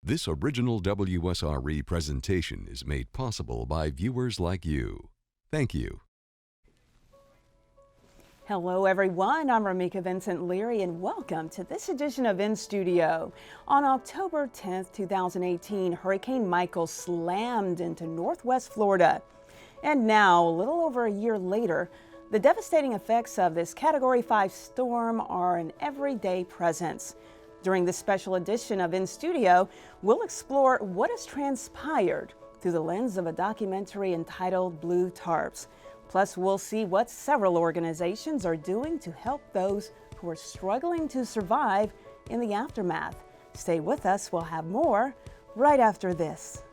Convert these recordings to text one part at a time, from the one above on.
This original WSRE presentation is made possible by viewers like you. Thank you. Hello everyone, I'm Rameca Vincent Leary and welcome to this edition of inStudio. On October 10th, 2018, Hurricane Michael slammed into northwest Florida. And now, a little over a year later, the devastating effects of this Category 5 storm are an everyday presence. During this special edition of inStudio, we'll explore what has transpired through the lens of a documentary entitled Blue Tarps. Plus, we'll see what several organizations are doing to help those who are struggling to survive in the aftermath. Stay with us, we'll have more right after this.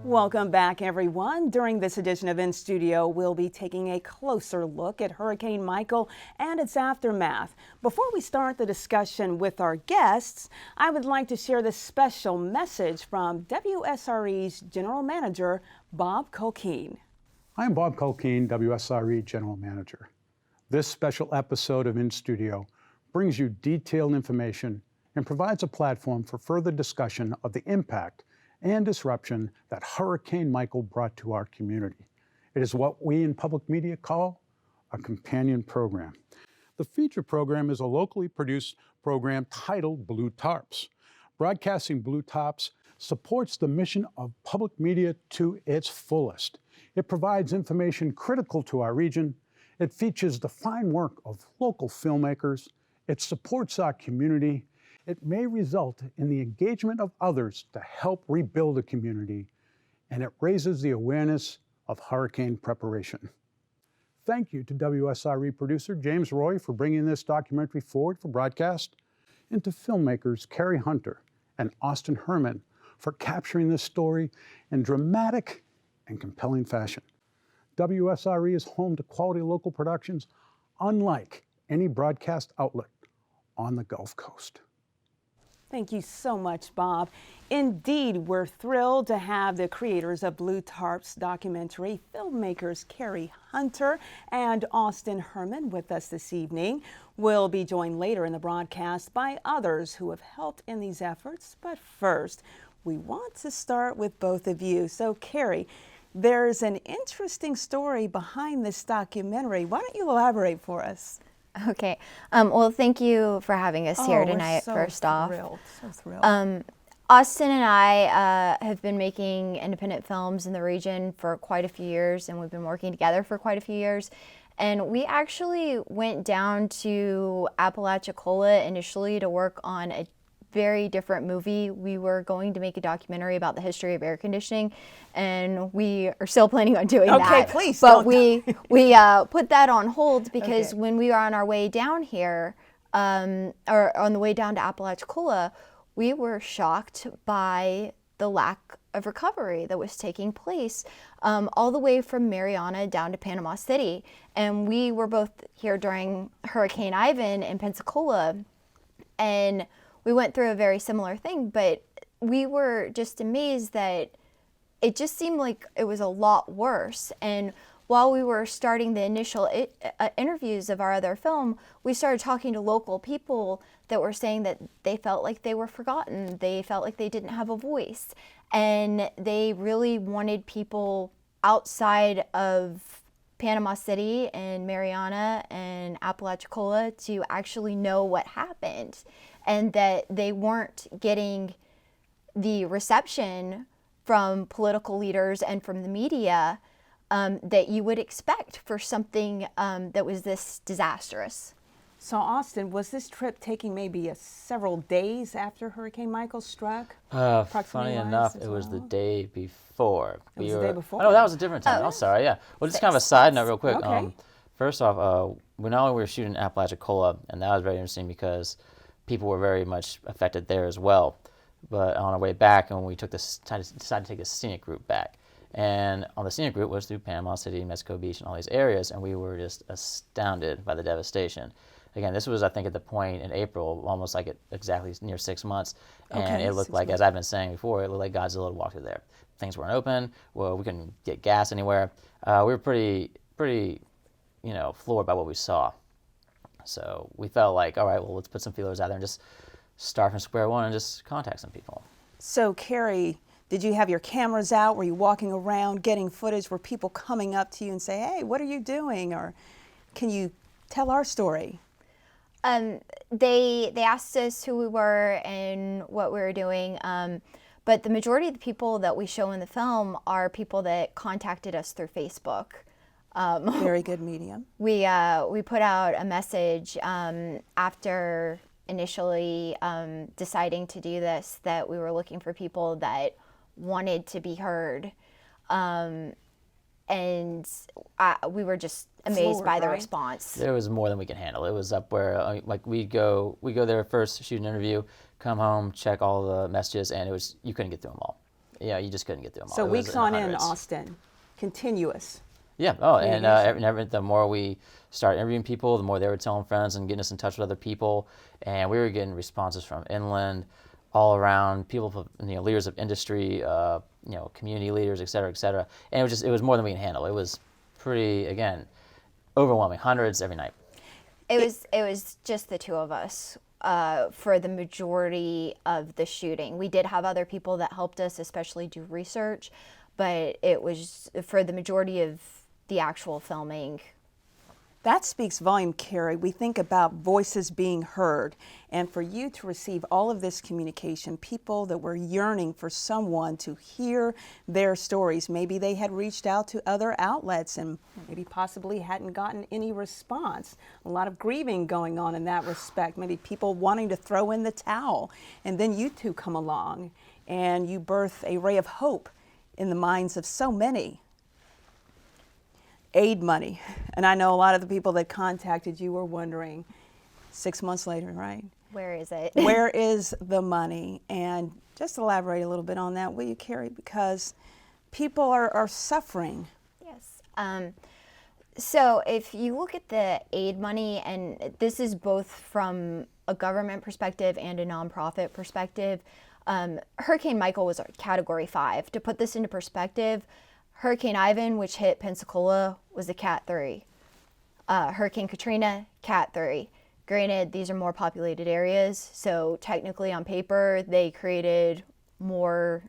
Welcome back, everyone. During this edition of inStudio, we'll be taking a closer look at Hurricane Michael and its aftermath. Before we start the discussion with our guests, I would like to share this special message from WSRE's General Manager, Bob Colkeen. I'm Bob Colkeen, WSRE General Manager. This special episode of inStudio brings you detailed information and provides a platform for further discussion of the impact and disruption that Hurricane Michael brought to our community. It is what we in public media call a companion program. The feature program is a locally produced program titled Blue Tarps. Broadcasting Blue Tarps supports the mission of public media to its fullest. It provides information critical to our region. It features the fine work of local filmmakers. It supports our community. It may result in the engagement of others to help rebuild a community, and it raises the awareness of hurricane preparation. Thank you to WSRE producer James Roy for bringing this documentary forward for broadcast, and to filmmakers Carrie and Austin Hermann for capturing this story in dramatic and compelling fashion. WSRE is home to quality local productions unlike any broadcast outlet on the Gulf Coast. Thank you so much, Bob. Indeed, we're thrilled to have the creators of Blue Tarps documentary, filmmakers Carrie and Austin Hermann, with us this evening. We'll be joined later in the broadcast by others who have helped in these efforts. But first, we want to start with both of you. So, Carrie, there's an interesting story behind this documentary. Why don't you elaborate for us? Okay. Well, thank you for having us here tonight, first off. So thrilled. Austin and I have been making independent films in the region for quite a few years, and we've been working together for quite a few years. And we actually went down to Apalachicola initially to work on a very different movie. We were going to make a documentary about the history of air conditioning, and we are still planning on doing that. Okay, please. But we put that on hold because when we were on our way down here, or on the way down to Apalachicola, we were shocked by the lack of recovery that was taking place all the way from Mariana down to Panama City. And we were both here during Hurricane Ivan in Pensacola, and we went through a very similar thing, but we were just amazed that it just seemed like it was a lot worse. And while we were starting the initial interviews of our other film, we started talking to local people that were saying that they felt like they were forgotten. They felt like they didn't have a voice. And they really wanted people outside of Panama City and Mariana and Apalachicola to actually know what happened, and that they weren't getting the reception from political leaders and from the media that you would expect for something that was this disastrous. So, Austin, was this trip taking maybe several days after Hurricane Michael struck? Funny enough, it was the day before. It was the day before? Oh, no, that was a different time. I'm sorry, yeah. Well, just kind of a side note real quick. Okay. First off, we not only were shooting in Apalachicola, and that was very interesting because people were very much affected there as well. But on our way back, when we decided to take a scenic route back, and on the scenic route was through Panama City, Mexico Beach, and all these areas, and we were just astounded by the devastation. again, this was, I think, at the point in April, almost like exactly near 6 months, and Okay, it looked 6 like, months. as I've been saying before, it looked like Godzilla had walked through there. Things weren't open. Well, we couldn't get gas anywhere. We were pretty, floored by what we saw. So we felt like, all right, well, let's put some feelers out there and just start from square one and just contact some people. So Carrie, did you have your cameras out? Were you walking around getting footage? Were people coming up to you and say, hey, what are you doing? Or can you tell our story? They asked us who we were and what we were doing, but the majority of the people that we show in the film are people that contacted us through Facebook. Very good medium. We put out a message after initially deciding to do this, that we were looking for people that wanted to be heard, and we were just amazed Floored, by the right? response. There was more than we could handle. It was up where, like, we go there first, shoot an interview, come home, check all the messages, and you couldn't get through them all. Yeah, you just couldn't get through them all. So It was weeks in the on end, hundreds. Austin, continuous. Yeah. Oh, and Communication. the more we started interviewing people, the more they were telling friends and getting us in touch with other people, and we were getting responses from inland, all around, people, leaders of industry, community leaders, et cetera, et cetera. And it was more than we can handle. It was pretty, again, overwhelming. Hundreds every night. It was just the two of us for the majority of the shooting. We did have other people that helped us, especially do research, but it was for the majority of the actual filming. That speaks volume, Carrie. We think about voices being heard, and for you to receive all of this communication, people that were yearning for someone to hear their stories. Maybe they had reached out to other outlets and maybe possibly hadn't gotten any response. A lot of grieving going on in that respect. Maybe people wanting to throw in the towel, and then you two come along and you birth a ray of hope in the minds of so many. Aid money. And I know a lot of the people that contacted you were wondering 6 months later, right? Where is it? Where is the money? And just elaborate a little bit on that, will you, Carrie? Because people are suffering. Yes. So if you look at the aid money, and this is both from a government perspective and a nonprofit perspective, Hurricane Michael was a Category 5. To put this into perspective, Hurricane Ivan, which hit Pensacola, was a Cat 3. Hurricane Katrina, Cat 3. Granted, these are more populated areas, so technically on paper, they created more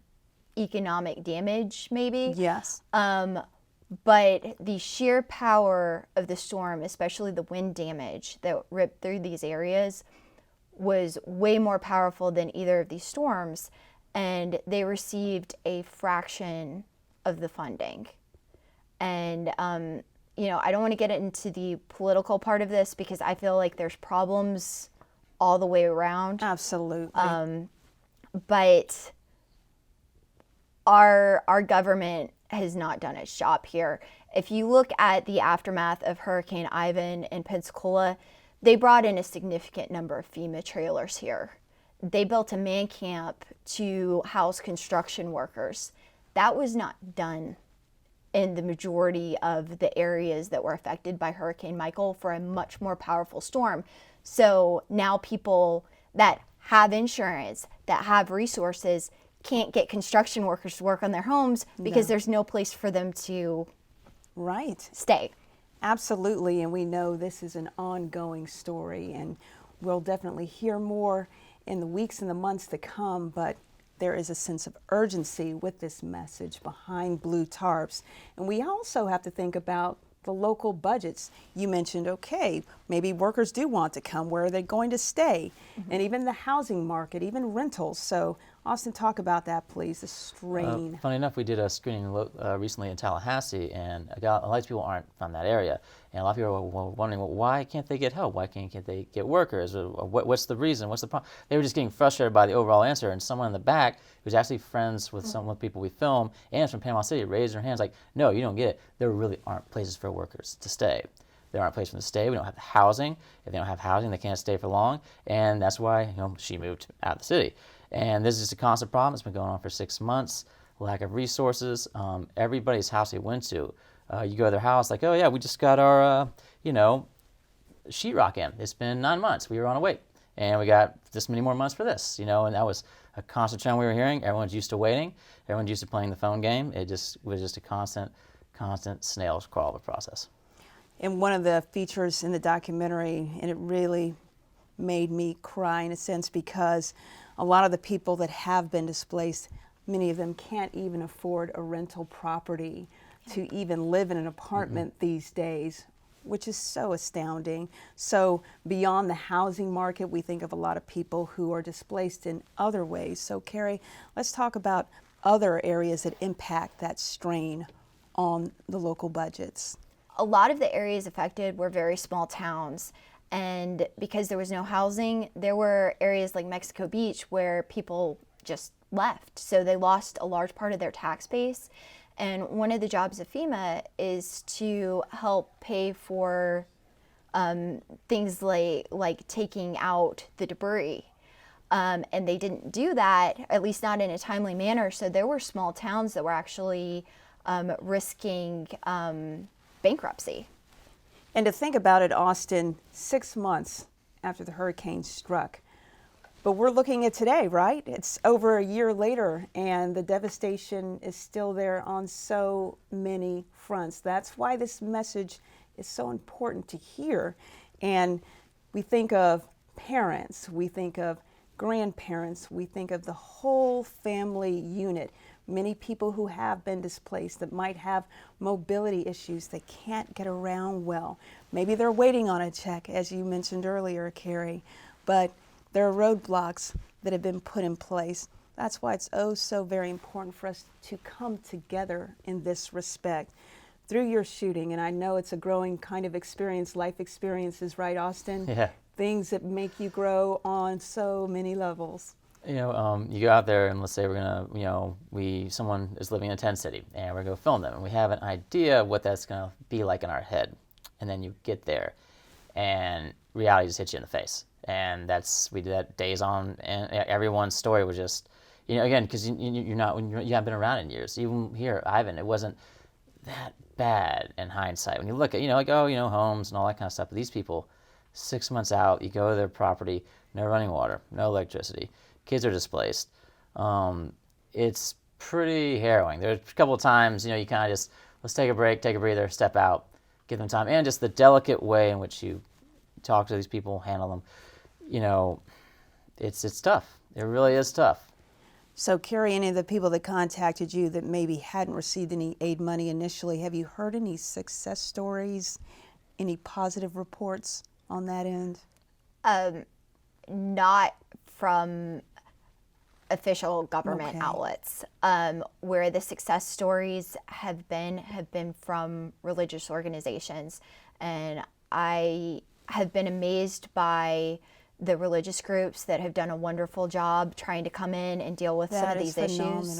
economic damage, maybe. Yes. But the sheer power of the storm, especially the wind damage that ripped through these areas, was way more powerful than either of these storms, and they received a fraction of the funding. And I don't want to get into the political part of this because I feel like there's problems all the way around. Absolutely. But our government has not done its job here. If you look at the aftermath of Hurricane Ivan in Pensacola, they brought in a significant number of FEMA trailers here. They built a man camp to house construction workers. That was not done in the majority of the areas that were affected by Hurricane Michael for a much more powerful storm. So now people that have insurance, that have resources, can't get construction workers to work on their homes because there's no place for them to stay. Absolutely, and we know this is an ongoing story, and we'll definitely hear more in the weeks and the months to come, but there is a sense of urgency with this message behind Blue Tarps. And we also have to think about the local budgets. You mentioned, okay, maybe workers do want to come. Where are they going to stay? And even the housing market, even rentals. So Austin, talk about that, please, the strain. Funny enough, we did a screening recently in Tallahassee, and a lot of people aren't from that area. And a lot of people were wondering, well, why can't they get help? Why can't they get workers? What's the reason? What's the problem? They were just getting frustrated by the overall answer. And someone in the back, who's actually friends with some of the people we film, and is from Panama City, raised their hands like, no, you don't get it. There really aren't places for workers to stay. There aren't places for them to stay. We don't have the housing. If they don't have housing, they can't stay for long. And that's why she moved out of the city. And this is just a constant problem. It's been going on for 6 months. Lack of resources. Everybody's house they went to, you go to their house like, oh yeah, we just got our, sheetrock in. It's been 9 months. We were on a wait. And we got this many more months for this, and that was a constant trend we were hearing. Everyone's used to waiting. Everyone's used to playing the phone game. It was just a constant snail's crawl of a process. And one of the features in the documentary, and it really made me cry in a sense, because a lot of the people that have been displaced, many of them can't even afford a rental property to even live in an apartment these days, which is so astounding. So beyond the housing market, we think of a lot of people who are displaced in other ways. So Carrie, let's talk about other areas that impact that strain on the local budgets. A lot of the areas affected were very small towns. And because there was no housing, there were areas like Mexico Beach where people just left. So they lost a large part of their tax base. And one of the jobs of FEMA is to help pay for things like taking out the debris. And they didn't do that, at least not in a timely manner. So there were small towns that were actually risking bankruptcy. And to think about it, Austin, 6 months after the hurricane struck. But we're looking at today, right? It's over a year later, and the devastation is still there on so many fronts. That's why this message is so important to hear. And we think of parents, we think of grandparents, we think of the whole family unit. Many people who have been displaced that might have mobility issues, they can't get around well. Maybe they're waiting on a check, as you mentioned earlier, Carrie, but there are roadblocks that have been put in place. That's why it's so very important for us to come together in this respect. Through your shooting, and I know it's a growing kind of experience, life experiences, right, Austin? Yeah. Things that make you grow on so many levels. You go out there and let's say we're gonna, someone is living in a tent city and we're gonna go film them, and we have an idea of what that's gonna be like in our head, and then you get there, and reality just hits you in the face. And we did that days on, and everyone's story was just, again, because you haven't been around in years. Even here, Ivan, it wasn't that bad in hindsight. When you look at, homes and all that kind of stuff. But these people, 6 months out, you go to their property, no running water, no electricity, kids are displaced. It's pretty harrowing. There's a couple of times, you kind of just, let's take a break, take a breather, step out, give them time, and just the delicate way in which you talk to these people, handle them. It's tough. It really is tough. So Carrie, any of the people that contacted you that maybe hadn't received any aid money initially, have you heard any success stories, any positive reports on that end? Not from official government outlets. Where the success stories have been from religious organizations. And I have been amazed by the religious groups that have done a wonderful job trying to come in and deal with some of these issues.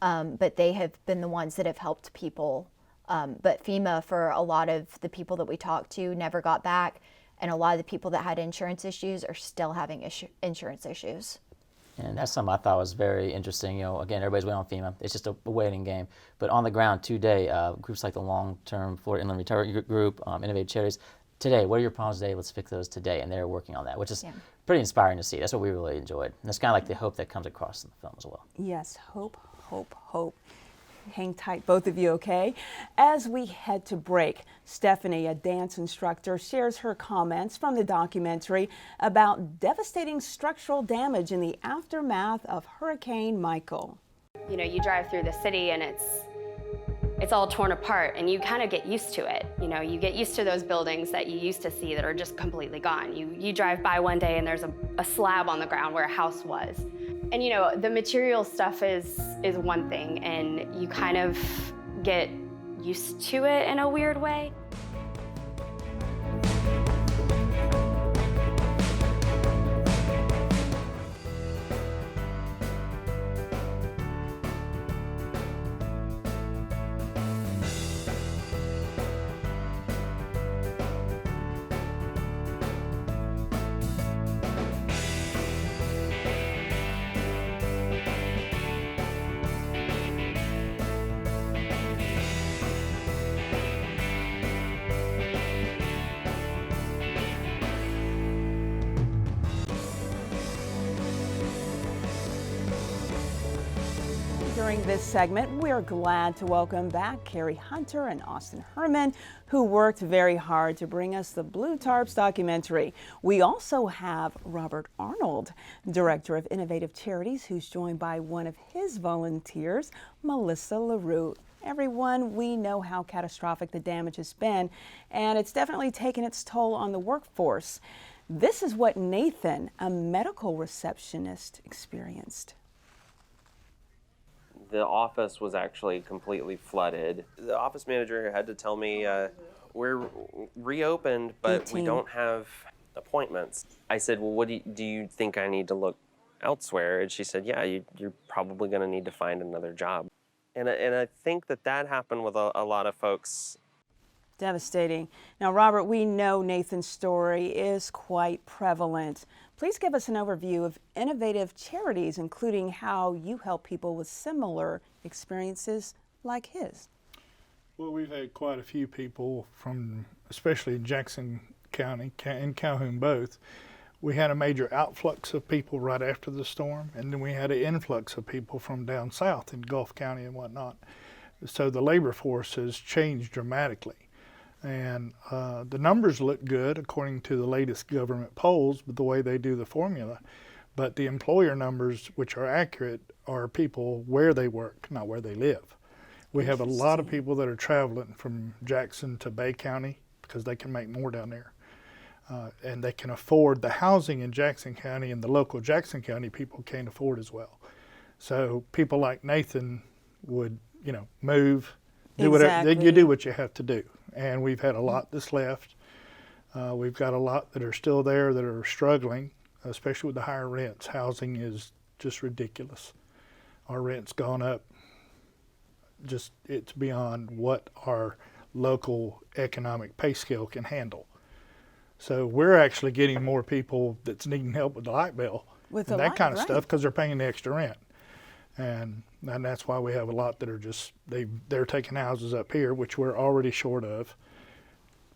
But they have been the ones that have helped people. But FEMA, for a lot of the people that we talked to, never got back. And a lot of the people that had insurance issues are still having insurance issues. And that's something I thought was very interesting. Again, everybody's waiting on FEMA. It's just a waiting game. But on the ground today, groups like the Long-Term Florida Inland Recovery Group, Innovative Charities, today, what are your problems today? Let's fix those today. And they're working on that, which is pretty inspiring to see. That's what we really enjoyed. And that's kind of like the hope that comes across in the film as well. Yes, hope, hope, hope. Hang tight, both of you, okay? As we head to break, Stephanie, a dance instructor, shares her comments from the documentary about devastating structural damage in the aftermath of Hurricane Michael. You drive through the city and it's all torn apart, and you kind of get used to it. You get used to those buildings that you used to see that are just completely gone. You drive by one day and there's a slab on the ground where a house was. And the material stuff is one thing, and you kind of get used to it in a weird way. During this segment, we're glad to welcome back Carrie Hunter and Austin Hermann, who worked very hard to bring us the Blue Tarps documentary. We also have Robert Arnold, Director of Innovative Charities, who's joined by one of his volunteers, Melissa LaRue. Everyone, we know how catastrophic the damage has been, and it's definitely taken its toll on the workforce. This is what Nathan, a medical receptionist, experienced. The office was actually completely flooded. The office manager had to tell me, we're reopened, but we don't have appointments. I said, well, do you think I need to look elsewhere? And she said, yeah, you're probably going to need to find another job. And I think that happened with a lot of folks. Devastating. Now, Robert, we know Nathan's story is quite prevalent. Please give us an overview of Innovative Charities, including how you help people with similar experiences like his. Well, we've had quite a few people from, especially in Jackson County and Calhoun both. We had a major outflux of people right after the storm, and then we had an influx of people from down south in Gulf County and whatnot. So the labor force has changed dramatically. And the numbers look good according to the latest government polls, but the way they do the formula. But the employer numbers, which are accurate, are people where they work, not where they live. We have a lot of people that are traveling from Jackson to Bay County because they can make more down there. And they can afford the housing in Jackson County, and the local Jackson County people can't afford as well. So people like Nathan would, move, do whatever, you do what you have to do. And we've had a lot that's left. We've got a lot that are still there that are struggling, especially with the higher rents. Housing is just ridiculous. Our rent's gone up. It's beyond what our local economic pay scale can handle. So we're actually getting more people that's needing help with the light bill and that kind of stuff because they're paying the extra rent. And that's why we have a lot that are just, they're taking houses up here, which we're already short of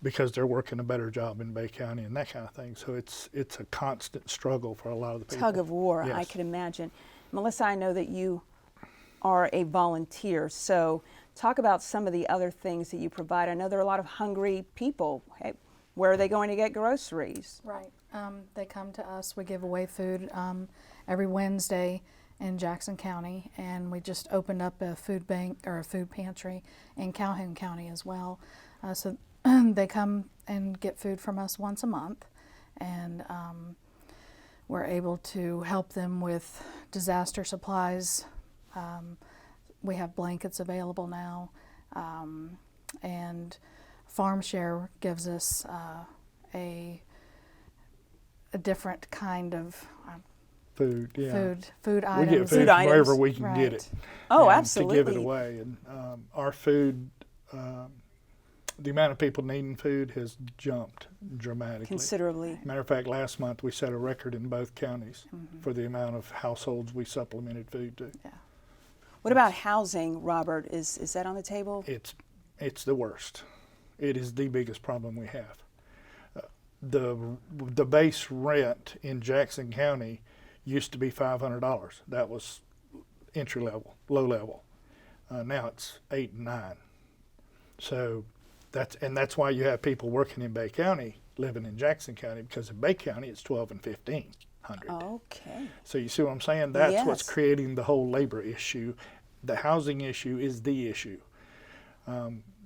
because they're working a better job in Bay County and that kind of thing. So it's a constant struggle for a lot of the people. Tug of war, yes. I could imagine. Melissa, I know that you are a volunteer, so talk about some of the other things that you provide. I know there are a lot of hungry people. Hey, where are they going to get groceries? Right. They come to us. We give away food every Wednesday in Jackson County, and we just opened up a food bank or a food pantry in Calhoun County as well. So they come and get food from us once a month, and we're able to help them with disaster supplies. We have blankets available now, and Farm Share gives us a different kind of food, yeah. Food items. We get food from wherever we can get it. Oh, absolutely. To give it away. And our food, the amount of people needing food has jumped dramatically. Considerably. Matter of fact, last month we set a record in both counties for the amount of households we supplemented food to. Yeah. What about housing, Robert? Is that on the table? It's the worst. It is the biggest problem we have. The base rent in Jackson County used to be $500. That was entry level, low level. Now it's $8 and $9. So that's why you have people working in Bay County living in Jackson County, because in Bay County it's $1,200 and $1,500. Okay. So you see what I'm saying? That's yes. what's creating the whole labor issue. The housing issue is the issue.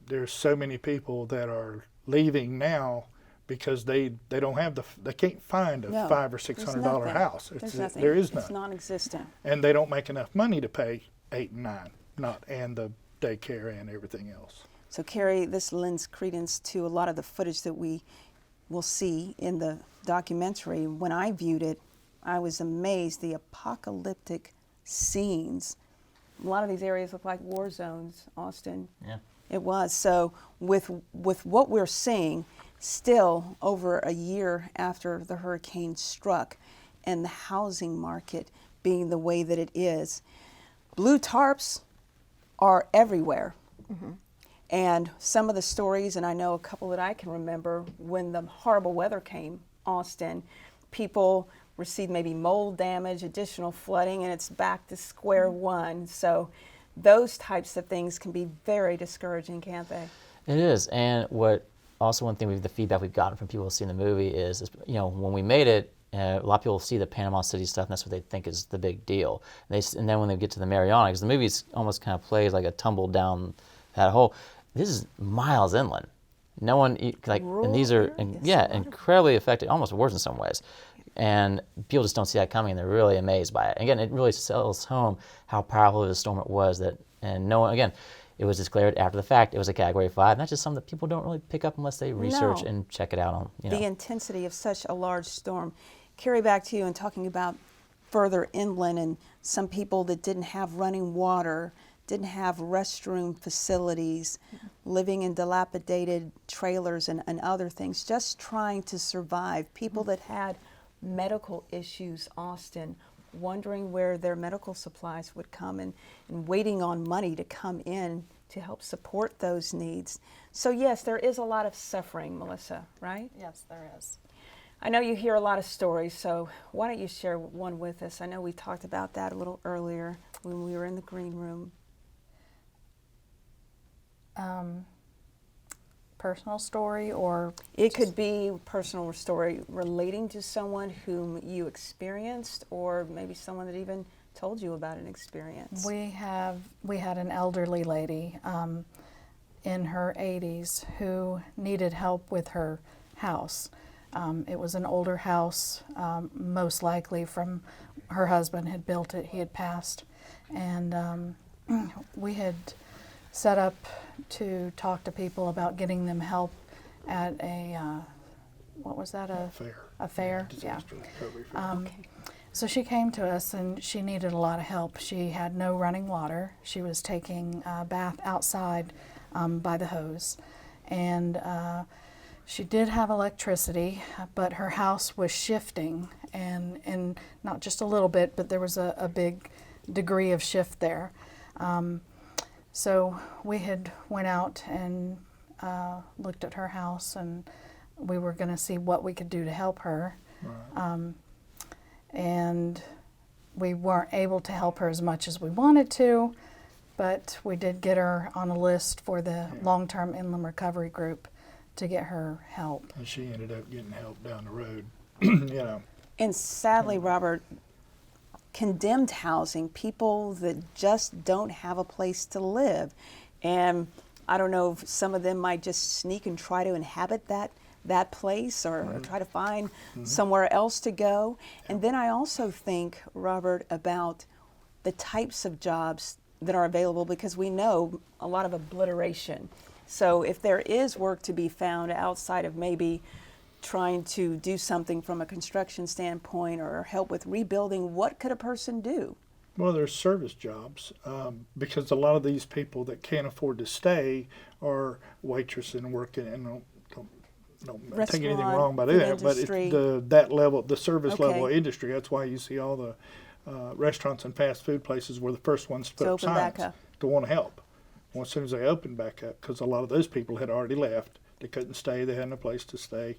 There's so many people that are leaving now because they don't have they can't find a $500 or $600 house. There is none. It's non-existent. And they don't make enough money to pay $8 and $9, and the daycare and everything else. So Carrie, this lends credence to a lot of the footage that we will see in the documentary. When I viewed it, I was amazed. The apocalyptic scenes. A lot of these areas look like war zones, Austin. Yeah. It was. So with what we're seeing, still over a year after the hurricane struck and the housing market being the way that it is, blue tarps are everywhere. And some of the stories, and I know a couple that I can remember, when the horrible weather came, Austin, people received maybe mold damage, additional flooding, and it's back to square one. So those types of things can be very discouraging, can't they? It is, and one thing the feedback we've gotten from people who see the movie is, you know, when we made it, a lot of people see the Panama City stuff, and that's what they think is the big deal. And then when they get to the Mariana, because the movie almost kind of plays like a tumble down that hole. This is miles inland. No one and these are incredibly affected, almost worse in some ways. And people just don't see that coming, and they're really amazed by it. Again, it really sells home how powerful of a storm it was. And no one, again, it was declared after the fact. It was a Category 5. And that's just something that people don't really pick up unless they research and check it out on. The intensity of such a large storm. Carrie, back to you and talking about further inland and some people that didn't have running water, didn't have restroom facilities, living in dilapidated trailers and other things, just trying to survive. People that had medical issues, Austin, wondering where their medical supplies would come and waiting on money to come in to help support those needs. So yes, there is a lot of suffering, Melissa, right? Yes, there is. I know you hear a lot of stories, so why don't you share one with us? I know we talked about that a little earlier when we were in the green room. Personal story, or it could be personal story relating to someone whom you experienced, or maybe someone that even told you about an experience. We had an elderly lady in her 80s who needed help with her house. It was an older house, most likely from her husband had built it. He had passed, and we had set up to talk to people about getting them help at a what was that, a fair? A fair, yeah. Okay. So she came to us and she needed a lot of help. She had no running water. She was taking a bath outside by the hose, and she did have electricity, but her house was shifting, and not just a little bit, but there was a big degree of shift there. So we had went out and looked at her house, and we were going to see what we could do to help her. Right. And we weren't able to help her as much as we wanted to, but we did get her on a list for the long-term inland recovery group to get her help. And she ended up getting help down the road, you know. And sadly, Robert, condemned housing, people that just don't have a place to live. And I don't know if some of them might just sneak and try to inhabit that place or try to find somewhere else to go. And then I also think, Robert, about the types of jobs that are available, because we know a lot of obliteration. So if there is work to be found outside of maybe trying to do something from a construction standpoint or help with rebuilding, what could a person do? Well, there's service jobs, because a lot of these people that can't afford to stay are waitressing and working, and don't take anything wrong by that, but it's the service level industry. That's why you see all the restaurants and fast food places were the first ones to put up signs to want to help. Well, as soon as they opened back up, because a lot of those people had already left. They couldn't stay. They had no place to stay.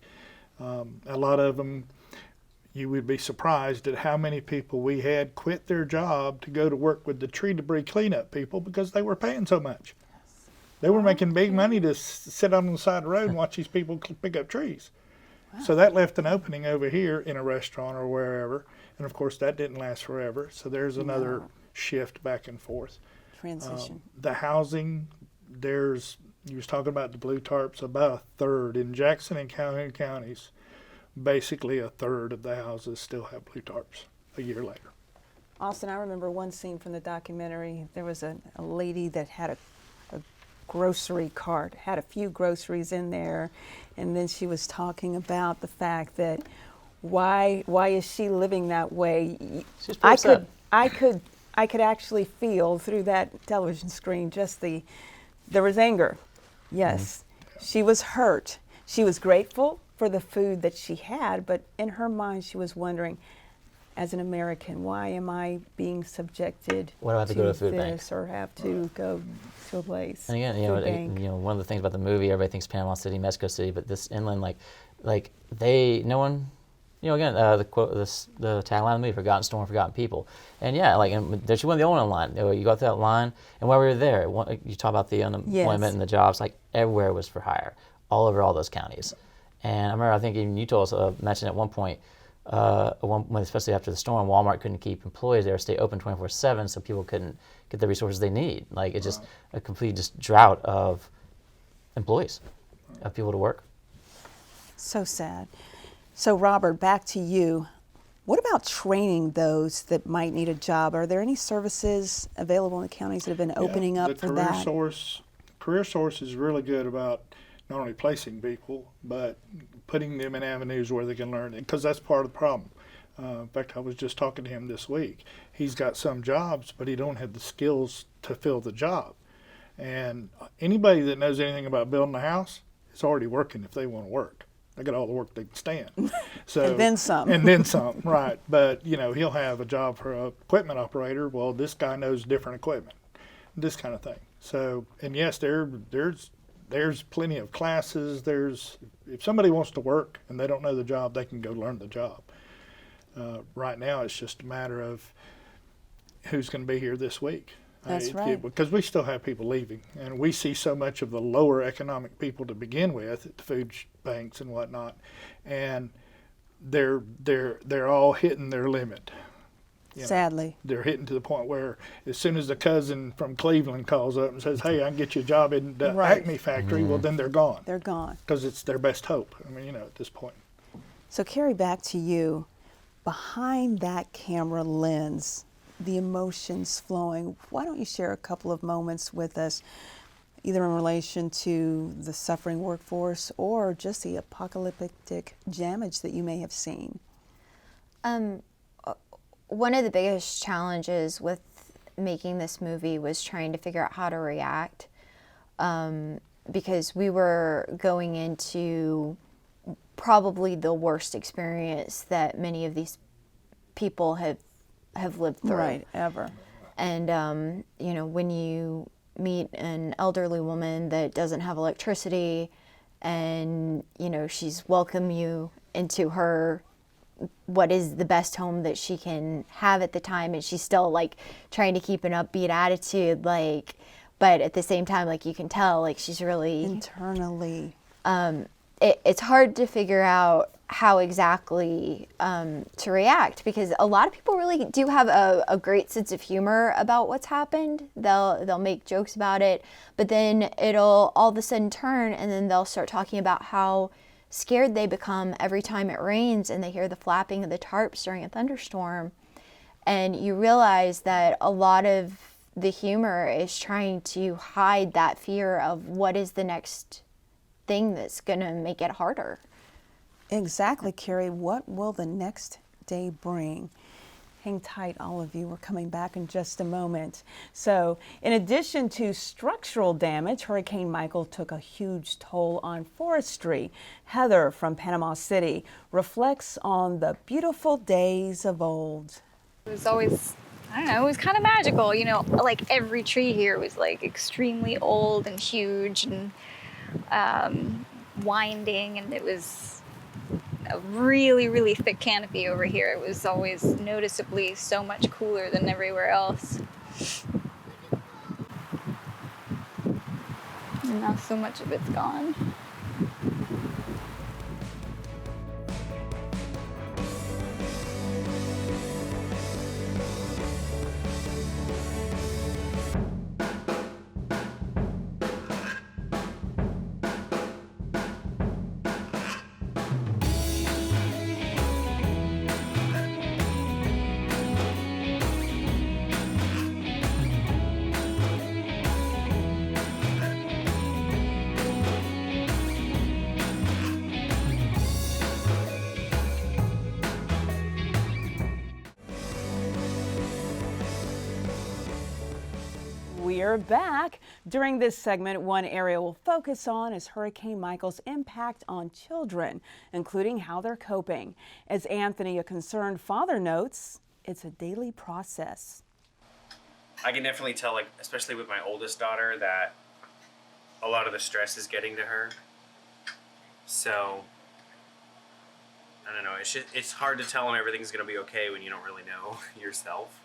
A lot of them, you would be surprised at how many people we had quit their job to go to work with the tree debris cleanup people because they were paying so much. They were making big money to sit on the side of the road and watch these people pick up trees. Wow. So that left an opening over here in a restaurant or wherever. And of course, that didn't last forever. So there's another shift back and forth. Transition. The housing, you was talking about the blue tarps, about a third in Jackson and Calhoun counties. Basically a third of the houses still have blue tarps a year later. Austin, I remember one scene from the documentary. There was a lady that had a grocery cart, had a few groceries in there, and then she was talking about the fact that why is she living that way? I could actually feel through that television screen just there was anger. Yes, she was hurt. She was grateful for the food that she had, but in her mind she was wondering, as an American, why am I being subjected why do I have to go to a food bank or have to go to a place? And again, one of the things about the movie, everybody thinks Panama City, Mexico City, but this inland, no one You know, again, the quote, the tagline of the movie, "Forgotten Storm, Forgotten People," and yeah, like, and she wasn't the only one line. You know, you go through that line, and while we were there, you talk about the unemployment Yes. and the jobs. Like everywhere was for hire, all over all those counties. And I remember, I think even you told us, mentioned at one point, especially after the storm, Walmart couldn't keep employees there, stay open 24/7, so people couldn't get the resources they need. Like it's just a complete just drought of employees, of people to work. So sad. So Robert, back to you. What about training those that might need a job? Are there any services available in the counties that have been opening up for that? Career Source is really good about not only placing people, but putting them in avenues where they can learn, because that's part of the problem. In fact, I was just talking to him this week. He's got some jobs, but he don't have the skills to fill the job. And anybody that knows anything about building a house is already working if they want to work. They got all the work they can stand. So, and then some. And then some, right. But, you know, he'll have a job for an equipment operator. Well, this guy knows different equipment, this kind of thing. So, and yes, there's plenty of classes. If somebody wants to work and they don't know the job, they can go learn the job. Right now, it's just a matter of who's going to be here this week. That's right. Because we still have people leaving, and we see so much of the lower economic people to begin with at the food banks and whatnot, and they're all hitting their limit. You know, sadly. they're hitting to the point where as soon as the cousin from Cleveland calls up and says, "Hey, I can get you a job in the Acme factory," well, then they're gone. They're gone. Because it's their best hope. I mean, you know, at this point. So Carrie, back to you. Behind that camera lens, the emotions flowing, why don't you share a couple of moments with us, either in relation to the suffering workforce or just the apocalyptic damage that you may have seen? One of the biggest challenges with making this movie was trying to figure out how to react, because we were going into probably the worst experience that many of these people have lived through. Right, ever. And, you know, when you meet an elderly woman that doesn't have electricity and, you know, she's welcome you into her, what is the best home that she can have at the time, and she's still like trying to keep an upbeat attitude, like, but at the same time, like, you can tell, like, she's really internally, it's hard to figure out how exactly to react, because a lot of people really do have a great sense of humor about what's happened. They'll make jokes about it, but then it'll all of a sudden turn, and then they'll start talking about how scared they become every time it rains and they hear the flapping of the tarps during a thunderstorm. And you realize that a lot of the humor is trying to hide that fear of what is the next thing that's going to make it harder. Exactly, Carrie. What will the next day bring? Hang tight, all of you. We're coming back in just a moment. So, in addition to structural damage, Hurricane Michael took a huge toll on forestry. Heather from Panama City reflects on the beautiful days of old. It was always, I don't know, it was kind of magical. You know, like every tree here was like extremely old and huge and winding, and it was a really, really thick canopy over here. It was always noticeably so much cooler than everywhere else. And now so much of it's gone. We're back. During this segment, one area we'll focus on is Hurricane Michael's impact on children, including how they're coping. As Anthony, a concerned father, notes, it's a daily process. I can definitely tell, like, especially with my oldest daughter, that a lot of the stress is getting to her. So I don't know. It's hard to tell them everything's going to be okay when you don't really know yourself.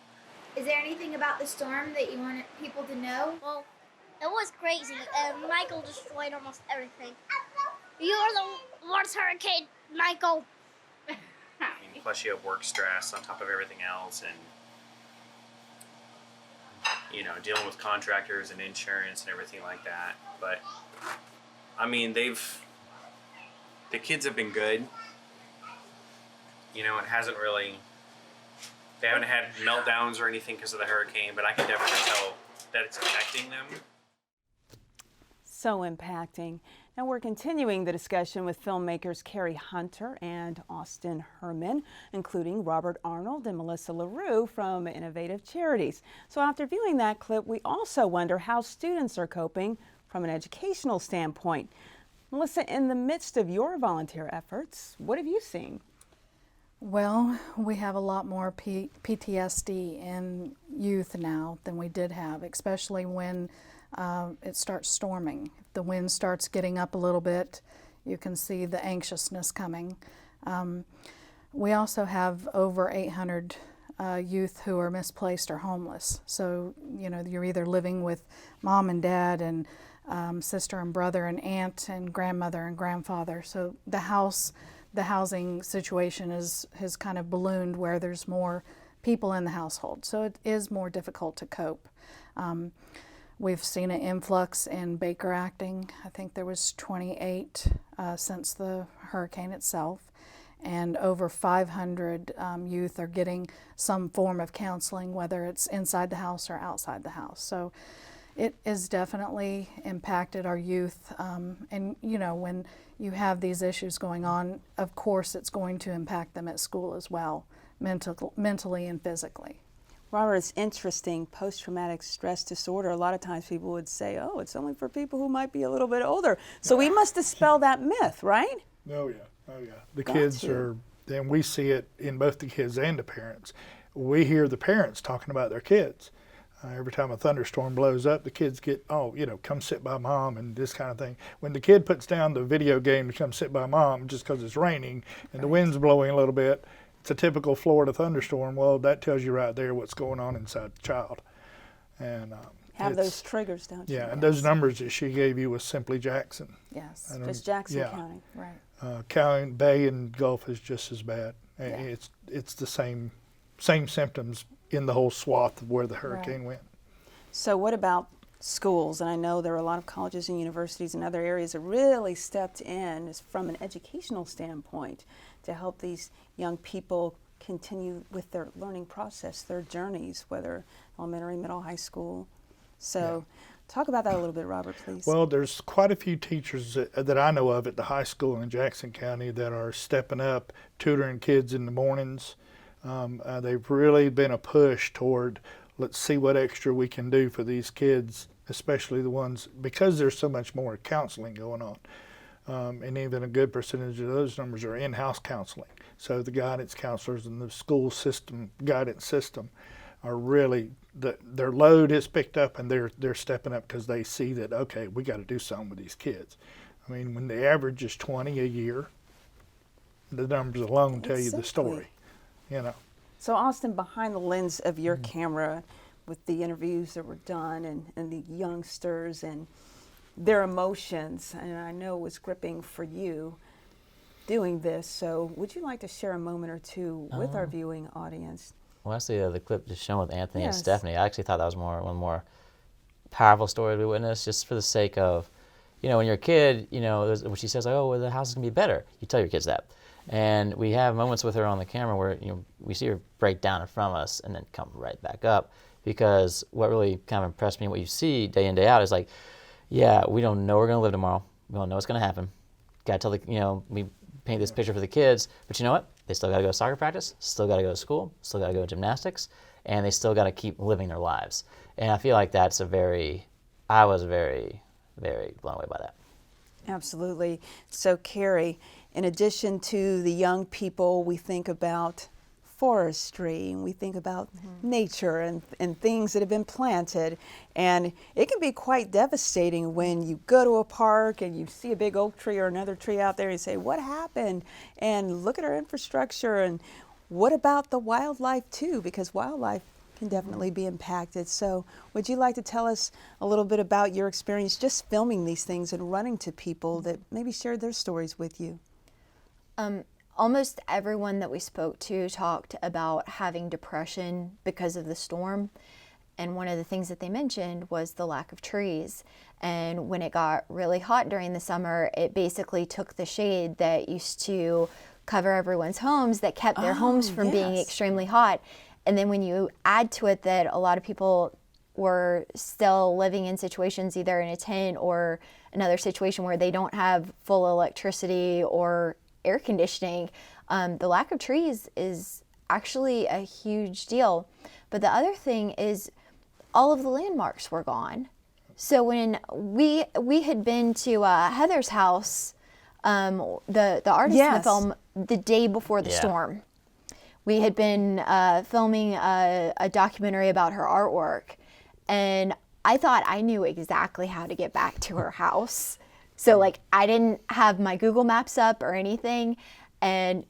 Is there anything about the storm that you want people to know? Well, it was crazy. Michael destroyed almost everything. You are the worst hurricane, Michael. Plus you have work stress on top of everything else, and dealing with contractors and insurance and everything like that. But I mean, the kids have been good. It hasn't really, they haven't had meltdowns or anything because of the hurricane, but I can definitely tell that it's affecting them. So impacting. Now we're continuing the discussion with filmmakers Carrie Hunter and Austin Hermann, including Robert Arnold and Melissa LaRue from Innovative Charities. So after viewing that clip, we also wonder how students are coping from an educational standpoint. Melissa, in the midst of your volunteer efforts, what have you seen? Well, we have a lot more PTSD in youth now than we did have, especially when it starts storming. If the wind starts getting up a little bit, you can see the anxiousness coming. We also have over 800 youth who are misplaced or homeless. So, you're either living with mom and dad and sister and brother and aunt and grandmother and grandfather. So the housing situation has kind of ballooned where there's more people in the household. So it is more difficult to cope. We've seen an influx in Baker acting. I think there was 28 since the hurricane itself, and over 500 youth are getting some form of counseling, whether it's inside the house or outside the house. So it has definitely impacted our youth, and when you have these issues going on, of course it's going to impact them at school as well, mentally and physically. Robert, it's interesting, post-traumatic stress disorder, a lot of times people would say, oh, it's only for people who might be a little bit older. So we must dispel that myth, right? Oh yeah. The kids are, and we see it in both the kids and the parents. We hear the parents talking about their kids. Every time a thunderstorm blows up, the kids get, come sit by mom and this kind of thing. When the kid puts down the video game to come sit by mom just because it's raining and the wind's blowing a little bit, it's a typical Florida thunderstorm. Well, that tells you right there what's going on inside the child. And have those triggers, don't you? Yeah, and those numbers that she gave you was simply Jackson. Yes, just Jackson County. Right. County, Bay and Gulf is just as bad. Yeah. It's the same symptoms in the whole swath of where the hurricane went. So what about schools? And I know there are a lot of colleges and universities and other areas that really stepped in from an educational standpoint to help these young people continue with their learning process, their journeys, whether elementary, middle, high school. So talk about that a little bit, Robert, please. Well, there's quite a few teachers that I know of at the high school in Jackson County that are stepping up, tutoring kids in the mornings. They've really been a push toward, let's see what extra we can do for these kids, especially the ones, because there's so much more counseling going on. And even a good percentage of those numbers are in-house counseling. So the guidance counselors and the school system, guidance system, are really, their load is picked up and they're stepping up because they see that, okay, we got to do something with these kids. I mean, when the average is 20 a year, the numbers alone tell you the story. So Austin, behind the lens of your camera, with the interviews that were done and the youngsters and their emotions, and I know it was gripping for you doing this, so would you like to share a moment or two with our viewing audience? Well, actually, the clip just shown with Anthony and Stephanie, I actually thought that was one of the more powerful stories we witnessed, just for the sake of, when you're a kid, when she says, oh, well, the house is going to be better, you tell your kids that. And we have moments with her on the camera where we see her break down in front of us and then come right back up, because what really kind of impressed me, what you see day in, day out, is like, yeah, we don't know we're going to live tomorrow. We don't know what's going to happen. Got to tell we paint this picture for the kids, but you know what? They still got to go to soccer practice, still got to go to school, still got to go to gymnastics, and they still got to keep living their lives. And I feel like that's I was very, very blown away by that. Absolutely. So Carrie, in addition to the young people, we think about forestry, and we think about nature and things that have been planted. And it can be quite devastating when you go to a park and you see a big oak tree or another tree out there and you say, what happened? And look at our infrastructure, and what about the wildlife too? Because wildlife can definitely be impacted. So would you like to tell us a little bit about your experience just filming these things and running to people that maybe shared their stories with you? Almost everyone that we spoke to talked about having depression because of the storm. And one of the things that they mentioned was the lack of trees. And when it got really hot during the summer, it basically took the shade that used to cover everyone's homes, that kept their homes from being extremely hot. And then when you add to it that a lot of people were still living in situations either in a tent or another situation where they don't have full electricity or air conditioning, the lack of trees is actually a huge deal. But the other thing is all of the landmarks were gone. So when we had been to Heather's house, the artist in the film, the day before the storm. We had been filming a documentary about her artwork, and I thought I knew exactly how to get back to her house. So like I didn't have my Google Maps up or anything, and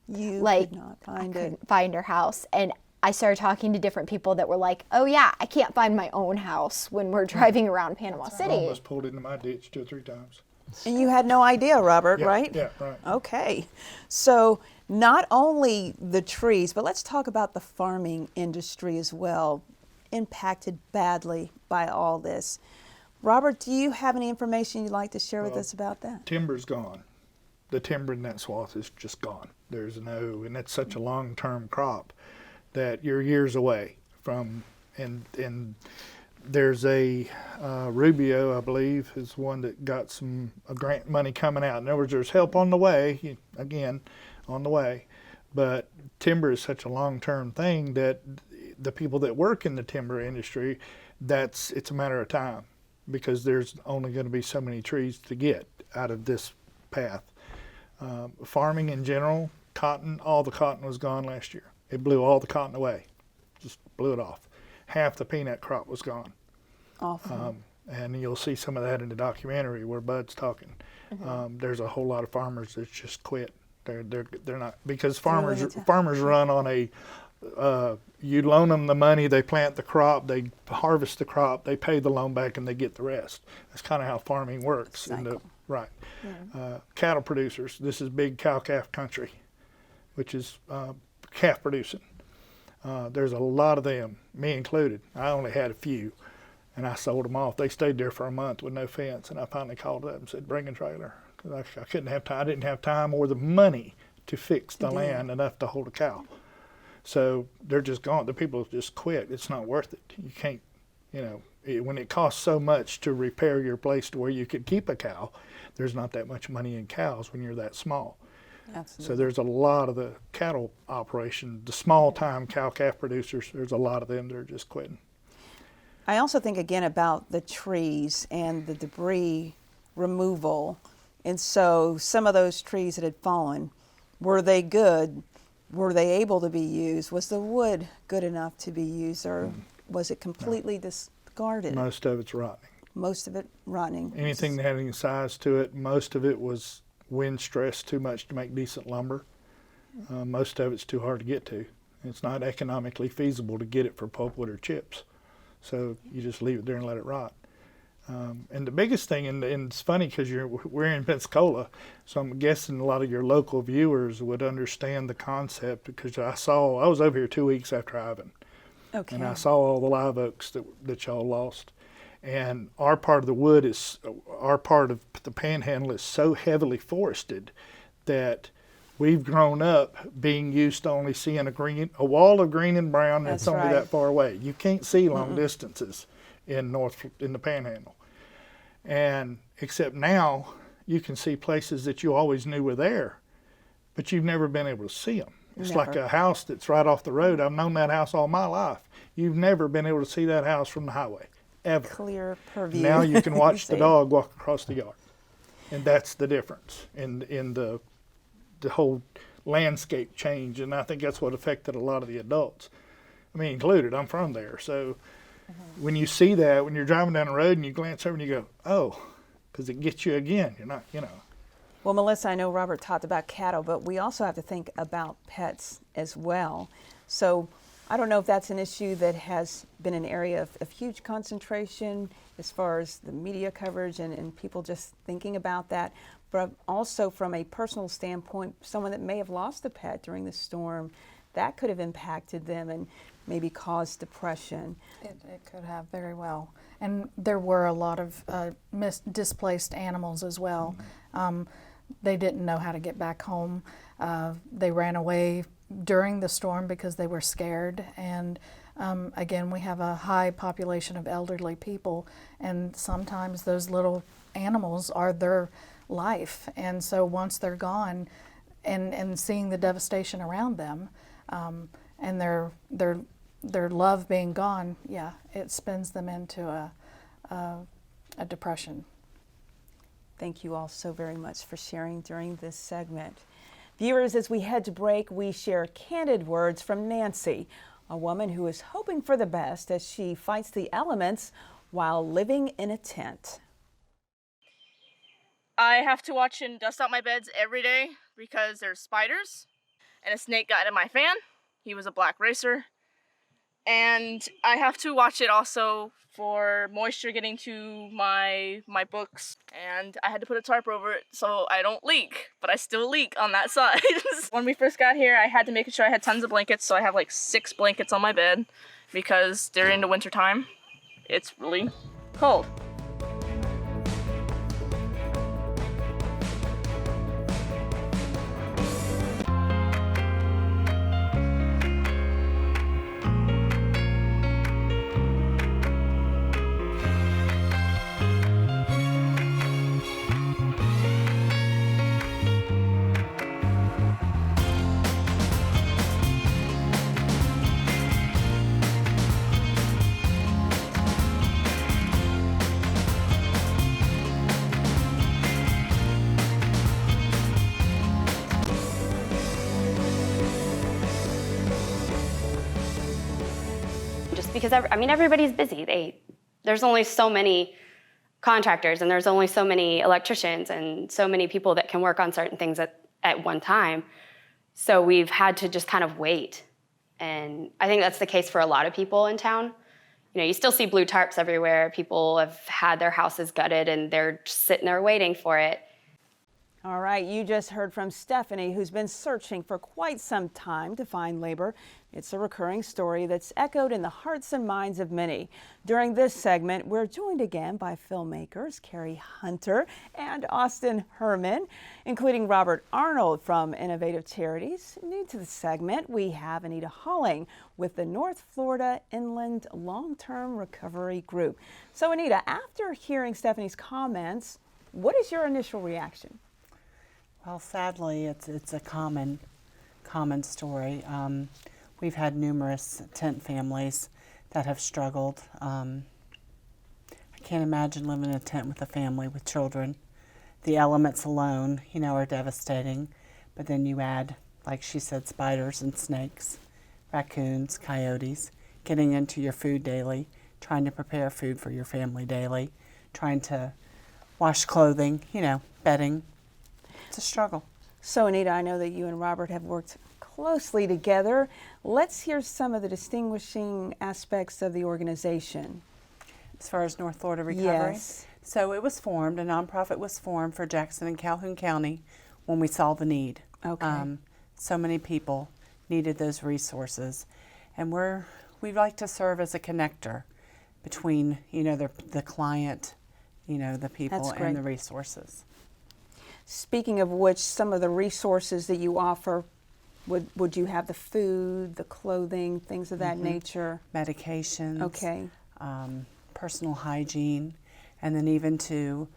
you like could not find couldn't find her house. And I started talking to different people that were like, oh yeah, I can't find my own house when we're driving around Panama City. I almost pulled into my ditch 2 or 3 times. And you had no idea, Robert, right? Yeah, right. Okay. So not only the trees, but let's talk about the farming industry as well, impacted badly by all this. Robert, do you have any information you'd like to share with us about that? Timber's gone. The timber in that swath is just gone. There's no, and that's such a long-term crop that you're years away from, and there's a Rubio, I believe, is one that got some grant money coming out. In other words, there's help on the way, again, on the way, but timber is such a long-term thing that the people that work in the timber industry, it's a matter of time, because there's only going to be so many trees to get out of this path. Farming in general, cotton, all the cotton was gone last year. It blew all the cotton away, just blew it off. Half the peanut crop was gone. Awful. And you'll see some of that in the documentary where Bud's talking. There's a whole lot of farmers that just quit. They're not, because farmers run on a you loan them the money, they plant the crop, they harvest the crop, they pay the loan back, and they get the rest. That's kind of how farming works. Right. Cattle producers, this is big cow-calf country, which is calf producing. There's a lot of them, me included. I only had a few, and I sold them off. They stayed there for a month with no fence, and I finally called up and said, bring a trailer. I couldn't have time. I didn't have time or the money to fix the land enough to hold a cow. So they're just gone. The people just quit. It's not worth it. You can't, when it costs so much to repair your place to where you could keep a cow, there's not that much money in cows when you're that small. Absolutely. So there's a lot of the cattle operation, the small-time cow-calf producers, there's a lot of them that are just quitting. I also think, again, about the trees and the debris removal. And so some of those trees that had fallen, were they good? Were they able to be used? Was the wood good enough to be used, or was it completely discarded? Most of it's rotting. Most of it rotting. Anything that had any size to it, most of it was wind stressed too much to make decent lumber. Most of it's too hard to get to. It's not economically feasible to get it for pulpwood or chips. So you just leave it there and let it rot. And the biggest thing, and it's funny because we're in Pensacola, so I'm guessing a lot of your local viewers would understand the concept, because I was over here 2 weeks after Ivan. Okay. And I saw all the live oaks that y'all lost. And our part of the wood our part of the Panhandle is so heavily forested that we've grown up being used to only seeing a wall of green and brown, and it's only that far away. You can't see long distances in the Panhandle. And except now you can see places that you always knew were there, but you've never been able to see them. It's like a house that's right off the road. I've known that house all my life. You've never been able to see that house from the highway, ever. Clear purview. Now you can watch the dog walk across the yard. And that's the difference in the whole landscape change, and I think that's what affected a lot of the adults. I mean, included. I'm from there, so when you see that, when you're driving down the road and you glance over and you go, oh, because it gets you again. You're not, you know. Well, Melissa, I know Robert talked about cattle, but we also have to think about pets as well. So I don't know if that's an issue that has been an area of huge concentration as far as the media coverage and people just thinking about that, but also from a personal standpoint, someone that may have lost a pet during the storm, that could have impacted them and maybe caused depression. It could have very well. And there were a lot of displaced animals as well. They didn't know how to get back home. They ran away during the storm because they were scared. And again, we have a high population of elderly people, and sometimes those little animals are their life. And so once they're gone, and seeing the devastation around them, and their love being gone, yeah, it spins them into a depression. Thank you all so very much for sharing during this segment. Viewers, as we head to break, we share candid words from Nancy, a woman who is hoping for the best as she fights the elements while living in a tent. I have to watch and dust out my beds every day because there's spiders, and a snake got in my fan. He was a black racer. And I have to watch it also for moisture getting to my books, and I had to put a tarp over it so I don't leak, but I still leak on that side. When we first got here, I had to make sure I had tons of blankets, so I have like 6 blankets on my bed because during the winter time, it's really cold. Because I mean, everybody's busy. There's only so many contractors, and there's only so many electricians, and so many people that can work on certain things at one time. So we've had to just kind of wait. And I think that's the case for a lot of people in town. You know, you still see blue tarps everywhere. People have had their houses gutted, and they're just sitting there waiting for it. All right, you just heard from Stephanie, who's been searching for quite some time to find labor. It's a recurring story that's echoed in the hearts and minds of many. During this segment, we're joined again by filmmakers Carrie Hunter and Austin Hermann, including Robert Arnold from Innovative Charities. New to the segment, we have Anita Halling with the North Florida Inland Long-Term Recovery Group. So Anita, after hearing Stephanie's comments, what is your initial reaction? Well, sadly, it's a common story. We've had numerous tent families that have struggled. I can't imagine living in a tent with a family with children. The elements alone, you know, are devastating. But then you add, like she said, spiders and snakes, raccoons, coyotes, getting into your food daily, trying to prepare food for your family daily, trying to wash clothing, you know, bedding. It's a struggle. So Anita, I know that you and Robert have worked closely together. Let's hear some of the distinguishing aspects of the organization. As far as North Florida Recovery? Yes. So it was formed, a nonprofit was formed for Jackson and Calhoun County when we saw the need. Okay. So many people needed those resources. And we like to serve as a connector between, you know, the client, you know, the people and the resources. Speaking of which, some of the resources that you offer, would you have the food, the clothing, things of that nature? Medications. Okay. Personal hygiene, and then even to,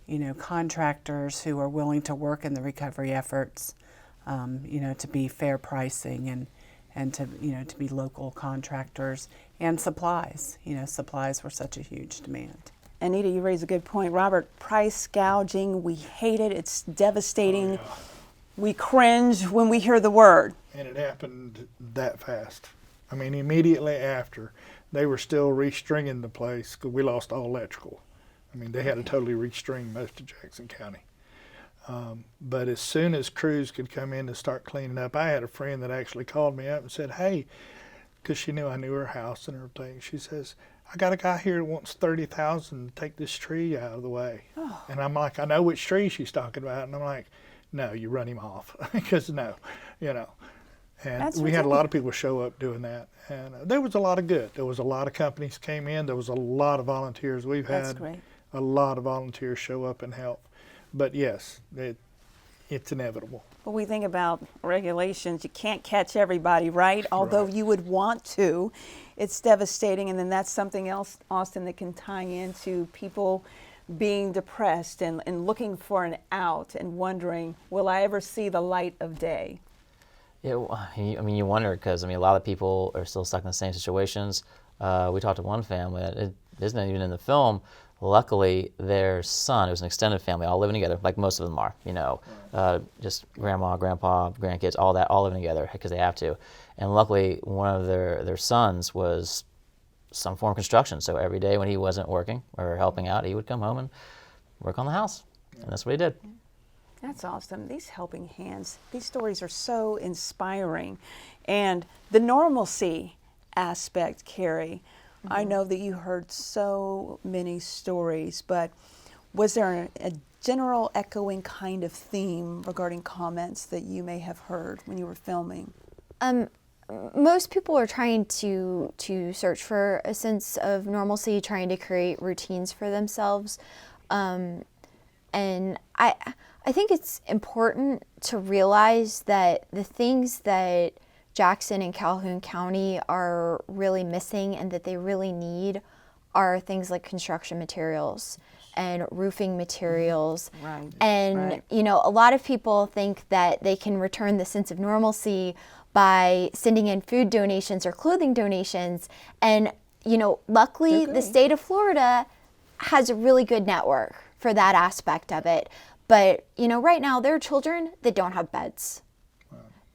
you know, contractors who are willing to work in the recovery efforts, you know, to be fair pricing and to, you know, to be local contractors, and supplies. You know, supplies were such a huge demand. Anita, you raise a good point. Robert, price gouging, we hate it. It's devastating. Oh, yeah. we cringe when we hear the word. And it happened that fast. I mean, immediately after, they were still restringing the place because we lost all electrical. I mean, they had to totally restring most of Jackson County. But as soon as crews could come in to start cleaning up, I had a friend that actually called me up and said, hey, because she knew I knew her house and everything, she says, I got a guy here that wants $30,000 to take this tree out of the way. Oh. And I'm like, I know which tree she's talking about. And I'm like, no, you run him off. Because no, you know. And That's we had a lot of people show up doing that. And there was a lot of good. There was a lot of companies came in. There was a lot of volunteers. We've had a lot of volunteers show up and help. But yes, it's inevitable. When we think about regulations, you can't catch everybody, right? Although you would want to. It's devastating. And then that's something else, Austin, that can tie into people being depressed and looking for an out and wondering, will I ever see the light of day? Yeah, I mean, you wonder because, I mean, a lot of people are still stuck in the same situations. We talked to one family, it isn't even in the film. Luckily, their son, it was an extended family, all living together, like most of them are, you know, just grandma, grandpa, grandkids, all that, all living together because they have to. And luckily, one of their sons was some form of construction. So every day when he wasn't working or helping out, he would come home and work on the house. And that's what he did. That's awesome. These helping hands, these stories are so inspiring. And the normalcy aspect, Carrie, I know that you heard so many stories, but was there a general echoing kind of theme regarding comments that you may have heard when you were filming? Most people are trying to search for a sense of normalcy, trying to create routines for themselves. And I think it's important to realize that the things that Jackson and Calhoun County are really missing and that they really need are things like construction materials and roofing materials. And you know, a lot of people think that they can return the sense of normalcy by sending in food donations or clothing donations. And you know, luckily the state of Florida has a really good network for that aspect of it. But you know, right now there are children that don't have beds.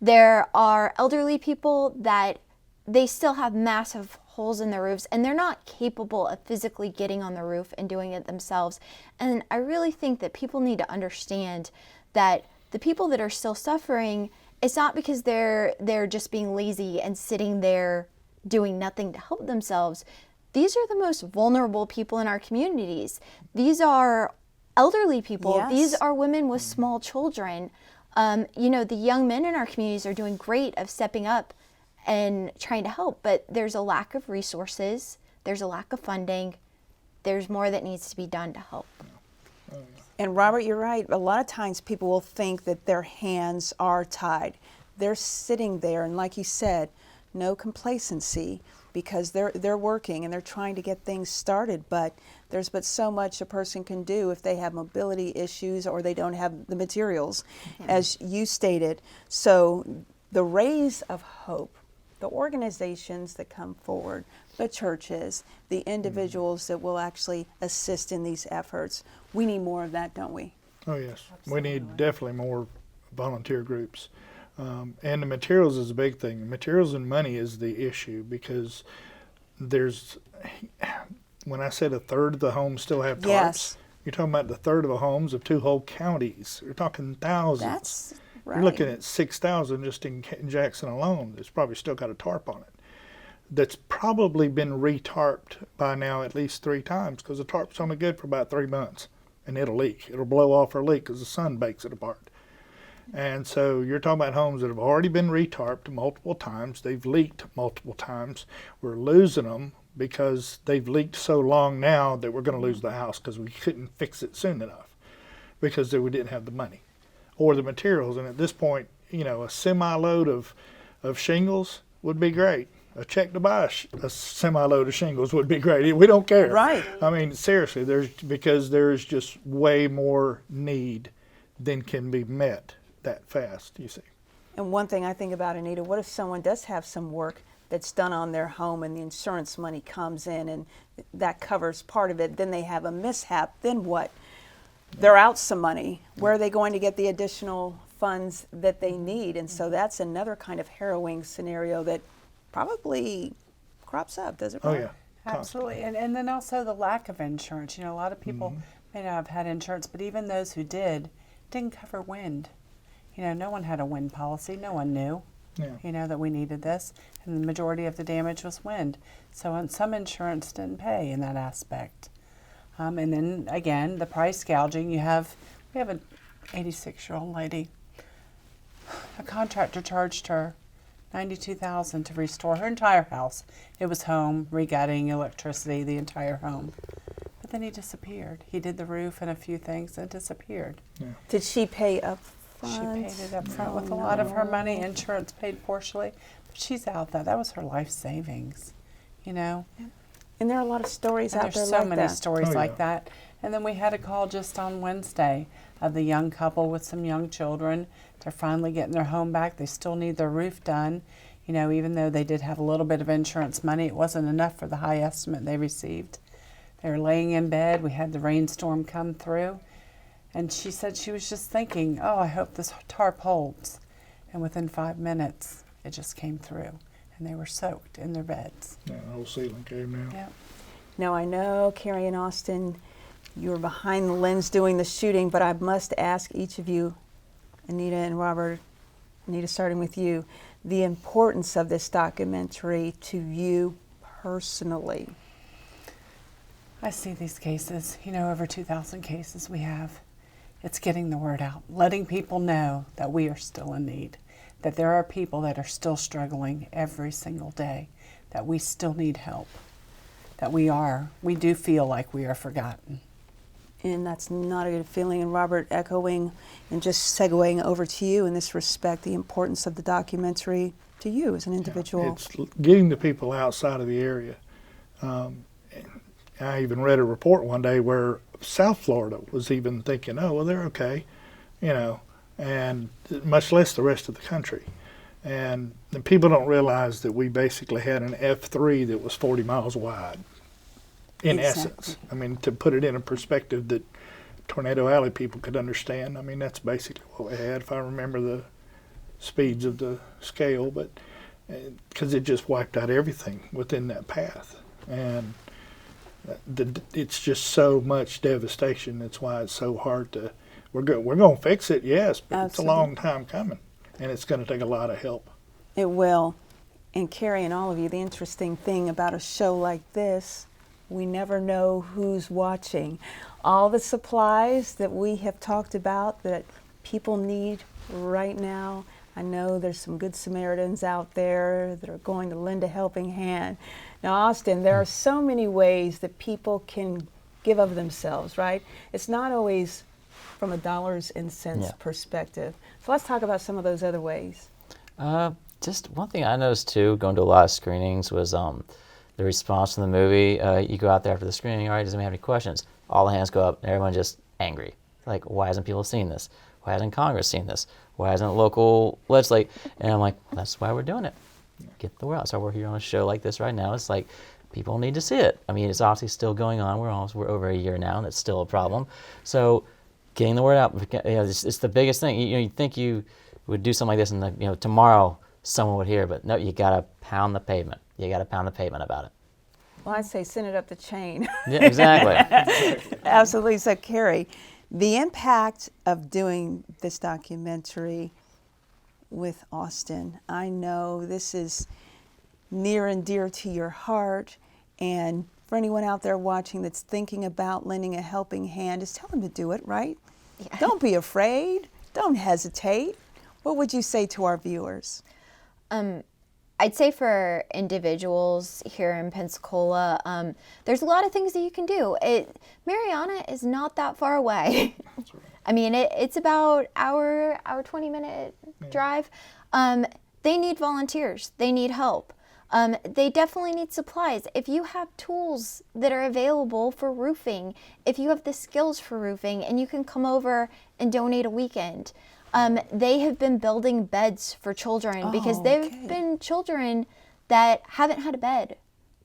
There are elderly people that they still have massive holes in their roofs and they're not capable of physically getting on the roof and doing it themselves. And I really think that people need to understand that the people that are still suffering, it's not because they're just being lazy and sitting there doing nothing to help themselves. These are the most vulnerable people in our communities. These are elderly people. Yes. These are women with small children. You know, the young men in our communities are doing great of stepping up and trying to help, but there's a lack of resources, there's a lack of funding, there's more that needs to be done to help. And Robert, you're right. A lot of times people will think that their hands are tied. They're sitting there, and like you said, no complacency because they're working and they're trying to get things started, but there's so much a person can do if they have mobility issues or they don't have the materials, as you stated. So the Rays of Hope, the organizations that come forward, the churches, the individuals that will actually assist in these efforts, we need more of that, don't we? Oh yes, we need definitely more volunteer groups. And the materials is a big thing. The materials and money is the issue because there's, when I said a third of the homes still have tarps, you're talking about the third of the homes of 2 whole counties. You're talking thousands. That's right. You're looking at 6,000 just in Jackson alone. That's probably still got a tarp on it. That's probably been re-tarped by now at least 3 times because the tarp's only good for about 3 months and it'll leak. It'll blow off or leak because the sun bakes it apart. And so you're talking about homes that have already been re-tarped multiple times. They've leaked multiple times. We're losing them because they've leaked so long now that we're going to lose the house because we couldn't fix it soon enough because we didn't have the money or the materials. And at this point, you know, a semi-load of shingles would be great. A check to buy a semi-load of shingles would be great. We don't care. Right. I mean, seriously, because there's just way more need than can be met that fast, you see. And one thing I think about, Anita, what if someone does have some work that's done on their home and the insurance money comes in and that covers part of it, then they have a mishap, then what? They're out some money. Where are they going to get the additional funds that they need. And so that's another kind of harrowing scenario that probably crops up, does it? Oh, yeah. Absolutely. And then also the lack of insurance. You know, a lot of people may not have had insurance, but even those who did, didn't cover wind. You know, no one had a wind policy. No one knew, you know, that we needed this. And the majority of the damage was wind. So some insurance didn't pay in that aspect. And then, again, the price gouging. We have an 86-year-old lady. A contractor charged her $92,000 to restore her entire house. It was home, regutting, electricity, the entire home. But then he disappeared. He did the roof and a few things and disappeared. Yeah. Did she pay up front? She paid it up front with a lot of her money. Insurance paid partially. But she's out there. That was her life savings, you know. Yeah. And there are a lot of stories out there like that. There's so many stories like that. And then we had a call just on Wednesday of the young couple with some young children. They're finally getting their home back. They still need their roof done. You know, even though they did have a little bit of insurance money, it wasn't enough for the high estimate they received. They were laying in bed. We had the rainstorm come through. And she said she was just thinking, oh, I hope this tarp holds. And within 5 minutes, it just came through. And they were soaked in their beds. Yeah, the whole ceiling came down. Yep. Now, I know, Carrie and Austin, you were behind the lens doing the shooting, but I must ask each of you, Anita and Robert, Anita, starting with you, the importance of this documentary to you personally. I see these cases, you know, over 2,000 cases we have. It's getting the word out, letting people know that we are still in need, that there are people that are still struggling every single day, that we still need help, that we do feel like we are forgotten. And that's not a good feeling. And Robert, echoing and just segueing over to you in this respect, the importance of the documentary to you as an individual. It's getting the people outside of the area. I even read a report one day where South Florida was even thinking, oh, well, they're okay, you know, and much less the rest of the country. And the people don't realize that we basically had an F3 that was 40 miles wide. In essence, I mean, to put it in a perspective that Tornado Alley people could understand, I mean, that's basically what we had, if I remember the speeds of the scale, but because it just wiped out everything within that path. And it's just so much devastation. That's why it's so hard to, we're going to fix it, yes, but Absolutely. It's a long time coming, and it's going to take a lot of help. It will. And Carrie and all of you, the interesting thing about a show like this, we never know who's watching. All the supplies that we have talked about that people need right now, I know there's some good Samaritans out there that are going to lend a helping hand. Now, Austin, there are so many ways that people can give of themselves, right? It's not always from a dollars and cents perspective. So let's talk about some of those other ways. Just one thing I noticed too, going to a lot of screenings, was the response to the movie. You go out there after the screening, all right, does anybody have any questions? All the hands go up, and everyone's just angry. Like, why hasn't people seen this? Why hasn't Congress seen this? Why hasn't local legislature? And I'm like, well, that's why we're doing it. Get the word out. So we're here on a show like this right now. It's like, people need to see it. I mean, it's obviously still going on. We're over a year now, and it's still a problem. So getting the word out, it's the biggest thing. You'd think you would do something like this, and tomorrow someone would hear, but no, you got to pound the pavement. You got to pound the pavement about it. Well, I'd say send it up the chain. Yeah, exactly. Absolutely. So, Carrie, the impact of doing this documentary with Austin, I know this is near and dear to your heart, and for anyone out there watching that's thinking about lending a helping hand, just tell them to do it, right? Yeah. Don't be afraid. Don't hesitate. What would you say to our viewers? I'd say for individuals here in Pensacola, there's a lot of things that you can do. Mariana is not that far away. That's right. I mean, it's about hour 20-minute drive. They need volunteers. They need help. They definitely need supplies. If you have tools that are available for roofing, if you have the skills for roofing, and you can come over and donate a weekend. They have been building beds for children because there have been children that haven't had a bed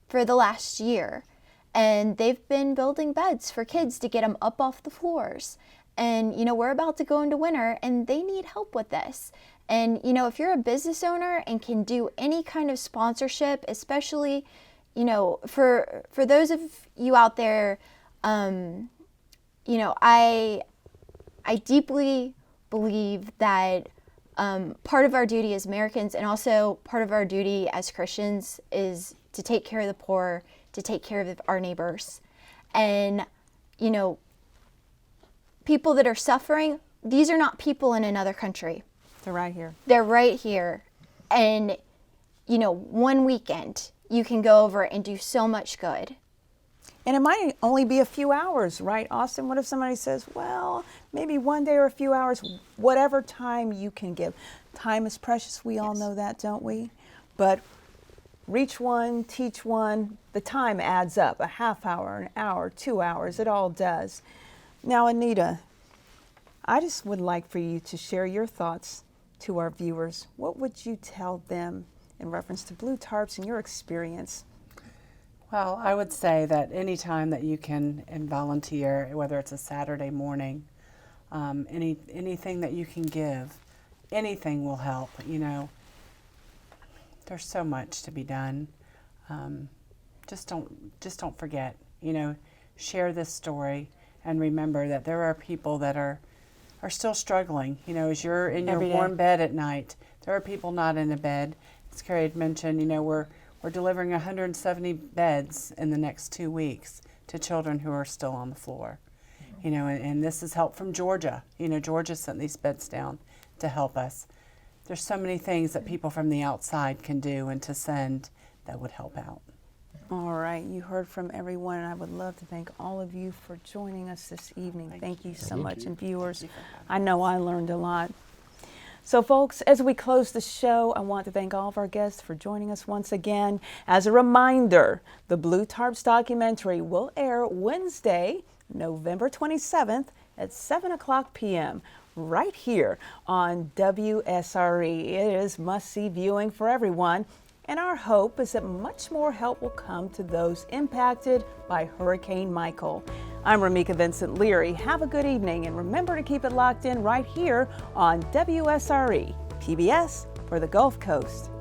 for the last year. And they've been building beds for kids to get them up off the floors. and we're about to go into winter and they need help with this. And if you're a business owner and can do any kind of sponsorship, especially for those of you out there, I deeply believe that part of our duty as Americans and also part of our duty as Christians is to take care of the poor, to take care of our neighbors. And people that are suffering, these are not people in another country. They're right here. They're right here. And, one weekend, you can go over and do so much good. And it might only be a few hours, right, Austin? What if somebody says, well, maybe one day or a few hours, whatever time you can give. Time is precious. We all know that, don't we? But reach one, teach one. The time adds up. A half hour, an hour, 2 hours. It all does. Now, Anita, I just would like for you to share your thoughts to our viewers. What would you tell them in reference to Blue Tarps and your experience? Well, I would say that any time that you can volunteer, whether it's a Saturday morning, anything that you can give, anything will help. There's so much to be done. Just don't forget. Share this story and remember that there are people that are still struggling. As you're in your warm bed at night, there are people not in a bed. As Carrie had mentioned, we're delivering 170 beds in the next 2 weeks to children who are still on the floor. And this is help from Georgia. Georgia sent these beds down to help us. There's so many things that people from the outside can do and to send that would help out. All right, you heard from everyone, and I would love to thank all of you for joining us this evening. Thank you so much. And viewers, I know I learned a lot. So folks, as we close the show, I want to thank all of our guests for joining us once again. As a reminder, the Blue Tarps documentary will air Wednesday, November 27th at 7:00 p.m. right here on WSRE. It is must-see viewing for everyone. And our hope is that much more help will come to those impacted by Hurricane Michael. I'm Rameca Vincent Leary. Have a good evening, and remember to keep it locked in right here on WSRE, PBS for the Gulf Coast.